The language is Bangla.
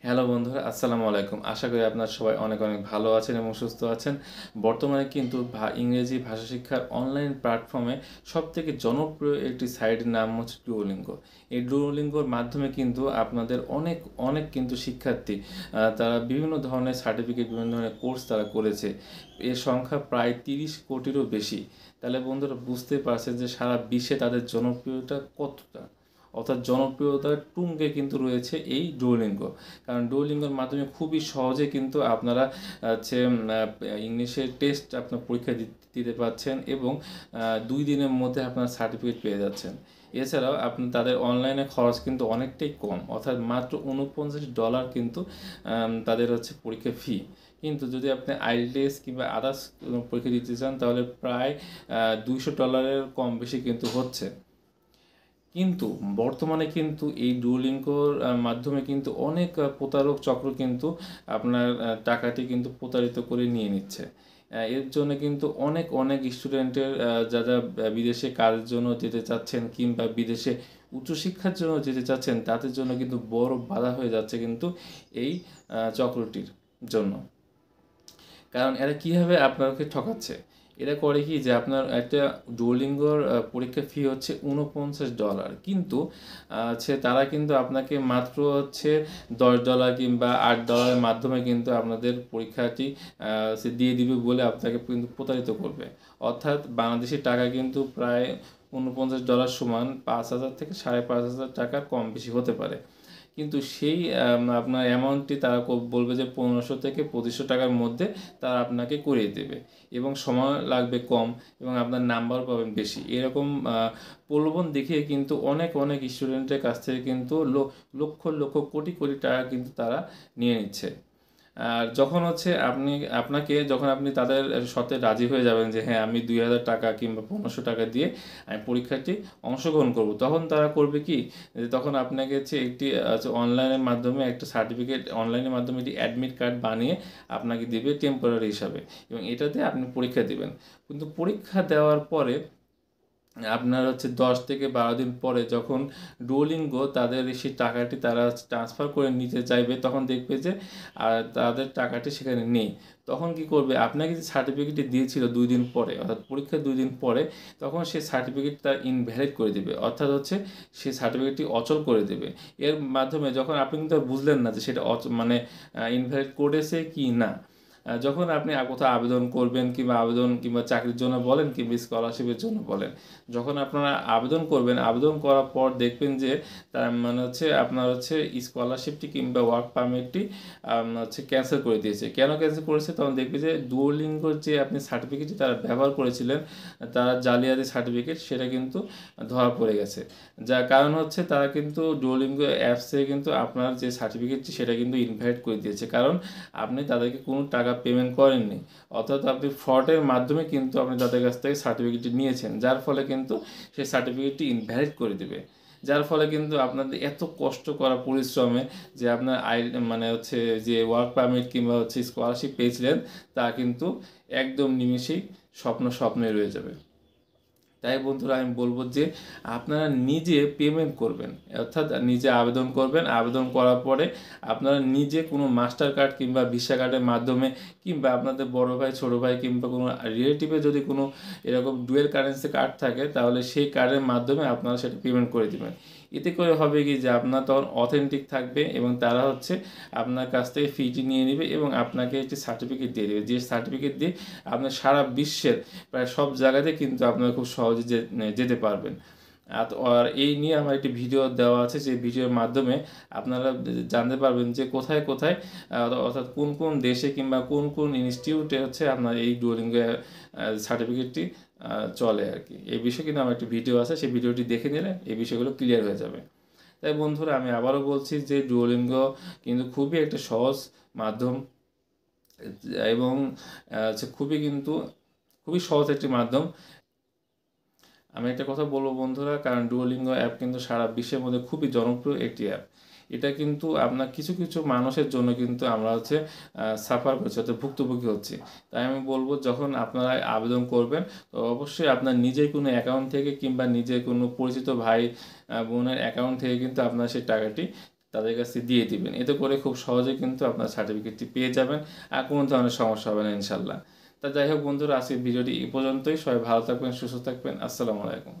হ্যালো বন্ধুরা, আসসালামু আলাইকুম। আশা করি আপনারা সবাই অনেক অনেক ভালো আছেন এবং সুস্থ আছেন। বর্তমানে কিন্তু ইংরেজি ভাষা শিক্ষার অনলাইন প্ল্যাটফর্মে সবথেকে জনপ্রিয় একটি সাইটের নাম হচ্ছে ডুওলিঙ্গো। এই ডুওলিঙ্গোর মাধ্যমে কিন্তু আপনাদের অনেক অনেক কিন্তু শিক্ষার্থী তারা বিভিন্ন ধরনের সার্টিফিকেট, বিভিন্ন ধরনের কোর্স তারা করেছে। এর সংখ্যা প্রায় 30 কোটিরও বেশি। তাহলে বন্ধুরা বুঝতে পারছেন যে সারা বিশ্বে তাদের জনপ্রিয়তা কতটা। অর্থাৎ জনপ্রিয়তার তুঙ্গে কিন্তু রয়েছে এই ডুওলিঙ্গো। কারণ ডুওলিঙ্গোর মাধ্যমে খুবই সহজে কিন্তু আপনারা হচ্ছে ইংলিশের টেস্ট আপনার পরীক্ষা দিতে পারছেন এবং 2 দিনের মধ্যে আপনার সার্টিফিকেট পেয়ে যাচ্ছেন। এছাড়াও আপনি তাদের অনলাইনে খরচ কিন্তু অনেকটাই কম, অর্থাৎ মাত্র $49 কিন্তু তাদের হচ্ছে পরীক্ষা ফি। কিন্তু যদি আপনি আইএলটিএস কিংবা আদার্স পরীক্ষা দিতে চান তাহলে প্রায় $200 কম বেশি কিন্তু হচ্ছে। কিন্তু বর্তমানে কিন্তু এই ডুওলিঙ্গোর মাধ্যমে কিন্তু অনেক প্রতারক চক্র কিন্তু আপনার টাকাটি কিন্তু প্রতারিত করে নিয়ে নিচ্ছে। এর জন্য কিন্তু অনেক অনেক স্টুডেন্টের যারা বিদেশে কাজের জন্য যেতে চাচ্ছেন কিংবা বিদেশে উচ্চশিক্ষার জন্য যেতে চাচ্ছেন তাদের জন্য কিন্তু বড় বাধা হয়ে যাচ্ছে কিন্তু এই চক্রটির জন্য। কারণ এরা কীভাবে আপনাকে ঠকাচ্ছে, এরা করে কি যে আপনার একটা ডুওলিঙ্গোর পরীক্ষা ফি হচ্ছে $49, কিন্তু তারা কিন্তু আপনাকে মাত্র হচ্ছে $10 কিংবা $8 মাধ্যমে কিন্তু আপনাদের পরীক্ষাটি সে দিয়ে দিবে বলে আপনাকে কিন্তু প্রতারিত করবে। অর্থাৎ বাংলাদেশি টাকা কিন্তু প্রায় $49 সমান 5,000 থেকে 5,500 টাকার কম বেশি হতে পারে। কিন্তু সেই আপনার অ্যামাউন্টটি তারা বলবে যে 1500 থেকে 2500 টাকার মধ্যে তারা আপনাকে করিয়ে দেবে এবং সময় লাগবে কম এবং আপনার নাম্বার পাবেন বেশি। এরকম প্রলোভন দেখিয়ে কিন্তু অনেক অনেক স্টুডেন্টের কাছ থেকে কিন্তু লক্ষ লক্ষ কোটি কোটি টাকা কিন্তু তারা নিয়ে নিচ্ছে। আর যখন হচ্ছে যখন আপনি তাদের সাথে রাজি হয়ে যাবেন যে হ্যাঁ আমি 2000 টাকা কিংবা 1500 টাকা দিয়ে আমি পরীক্ষাটি অংশগ্রহণ করব, তখন তারা করবে কি, যে তখন আপনাকে হচ্ছে একটি অনলাইনের মাধ্যমে একটা সার্টিফিকেট, অনলাইনের মাধ্যমে একটি অ্যাডমিট কার্ড বানিয়ে আপনাকে দিবে টেম্পোরারি হিসাবে এবং এটাতে আপনি পরীক্ষা দিবেন। কিন্তু পরীক্ষা দেওয়ার পরে আপনার হচ্ছে 10 থেকে 12 দিন পরে যখন ডুওলিঙ্গো তাদের সেই টাকাটি তারা ট্রান্সফার করে নিতে চাইবে তখন দেখবে যে তাদের টাকাটি সেখানে নেই। তখন কি করবে, আপনাকে যে সার্টিফিকেটটি দিয়েছিল 2 দিন পরে, অর্থাৎ পরীক্ষার 2 দিন পরে, তখন সেই সার্টিফিকেট তার ইনভ্যালিড করে দেবে, অর্থাৎ হচ্ছে সেই সার্টিফিকেটটি অচল করে দেবে। এর মাধ্যমে যখন আপনি কিন্তু বুঝলেন না যে সেটা মানে ইনভ্যালিড করেছে কি না। যখন আপনি কোথাও আবেদন করবেন কিংবা চাকরির জন্য বলেন কিংবা স্কলারশিপের জন্য বলেন, যখন আপনারা আবেদন করবেন, আবেদন করার পর দেখবেন যে তার মানে হচ্ছে আপনার হচ্ছে স্কলারশিপটি কিংবা ওয়ার্ক পারমিটটি হচ্ছে ক্যান্সেল করে দিয়েছে। কেন ক্যান্সেল করেছে, তখন দেখবে যে ডুওলিঙ্গোর যে আপনি সার্টিফিকেটটি তারা ব্যবহার করেছিলেন, তারা জালিয়াতি সার্টিফিকেট, সেটা কিন্তু ধরা পড়ে গেছে। যার কারণ হচ্ছে তারা কিন্তু ডুওলিঙ্গো অ্যাপসে কিন্তু আপনার যে সার্টিফিকেটটি সেটা কিন্তু ইনভাইট করে দিয়েছে, কারণ আপনি তাদেরকে কোনো টাকা পেমেন্ট করেননি। অর্থাৎ আপনি ফ্রডের মাধ্যমে কিন্তু আপনি তাদের কাছ থেকে সার্টিফিকেটটি নিয়েছেন, যার ফলে কিন্তু সেই সার্টিফিকেটটি ইনভ্যালিড করে দেবে। যার ফলে কিন্তু আপনাদের এত কষ্ট করা পরিশ্রমে যে আপনার মানে হচ্ছে যে ওয়ার্ক পারমিট কিংবা হচ্ছে স্কলারশিপ পেয়েছিলেন তা কিন্তু একদম নিমেষেই স্বপ্নে রয়ে যাবে। তাই বন্ধুরা আমি বলবো যে আপনারা নিজে পেমেন্ট করবেন, অর্থাৎ নিজে আবেদন করবেন। আবেদন করার পরে আপনারা নিজে কোনো মাস্টার কার্ড কিংবা ভিসা কার্ডের মাধ্যমে কিংবা আপনাদের বড় ভাই, ছোটো ভাই কিংবা কোনো রিলেটিভে যদি কোনো এরকম ডুয়েল কারেন্সি কার্ড থাকে তাহলে সেই কার্ডের মাধ্যমে আপনারা সেটা পেমেন্ট করে দেবেন। এতে করে হবে কি যে আপনার তখন অথেন্টিক থাকবে এবং তারা হচ্ছে আপনার কাছ থেকে ফিটি নিয়ে নেবে এবং আপনাকে একটি সার্টিফিকেট দিয়ে দেবে, যে সার্টিফিকেট দিয়ে আপনার সারা বিশ্বের প্রায় সব জায়গাতে কিন্তু আপনারা খুব সহজে যেতে পারবেন। আর এই নিয়ে আমার একটি ভিডিও দেওয়া আছে, যে ভিডিওর মাধ্যমে আপনারা জানতে পারবেন যে কোথায় কোথায় অর্থাৎ কোন কোন দেশে কিংবা কোন কোন ইনস্টিটিউটে হচ্ছে আপনার এই ডুওলিঙ্গো সার্টিফিকেটটি চলে আর কি। এই বিষয়ে কিন্তু আমার একটি ভিডিও আছে, সেই ভিডিওটি দেখে নিলে এই বিষয়গুলো ক্লিয়ার হয়ে যাবে। তাই বন্ধুরা আমি আবারও বলছি যে ডুওলিঙ্গো কিন্তু খুবই একটা সহজ মাধ্যম এবং খুবই সহজ একটি মাধ্যম। আমি একটা কথা বলবো বন্ধুরা, কারণ ডুওলিঙ্গো অ্যাপ কিন্তু সারা বিশ্বের মধ্যে খুবই জনপ্রিয় একটি অ্যাপ। এটা কিন্তু আপনার কিছু কিছু মানুষের জন্য কিন্তু আমরা হচ্ছে সাফার করছি, অর্থাৎ ভুক্তভোগী হচ্ছি। তাই আমি বলবো যখন আপনারা আবেদন করবেন তো অবশ্যই আপনার নিজের কোনো অ্যাকাউন্ট থেকে কিংবা নিজের কোনো পরিচিত ভাই বোনের অ্যাকাউন্ট থেকে কিন্তু আপনার সেই টাকাটি তাদের কাছে দিয়ে দিবেন। এতে করে খুব সহজেই কিন্তু আপনার সার্টিফিকেটটি পেয়ে যাবেন। আর কোনো ধরনের সমস্যা হবে না ইনশাআল্লাহ। তা যাই হোক বন্ধুরা, আজকের ভিডিওটি এই পর্যন্তই। সবাই ভালো থাকবেন, সুস্থ থাকবেন। আসসালামু আলাইকুম।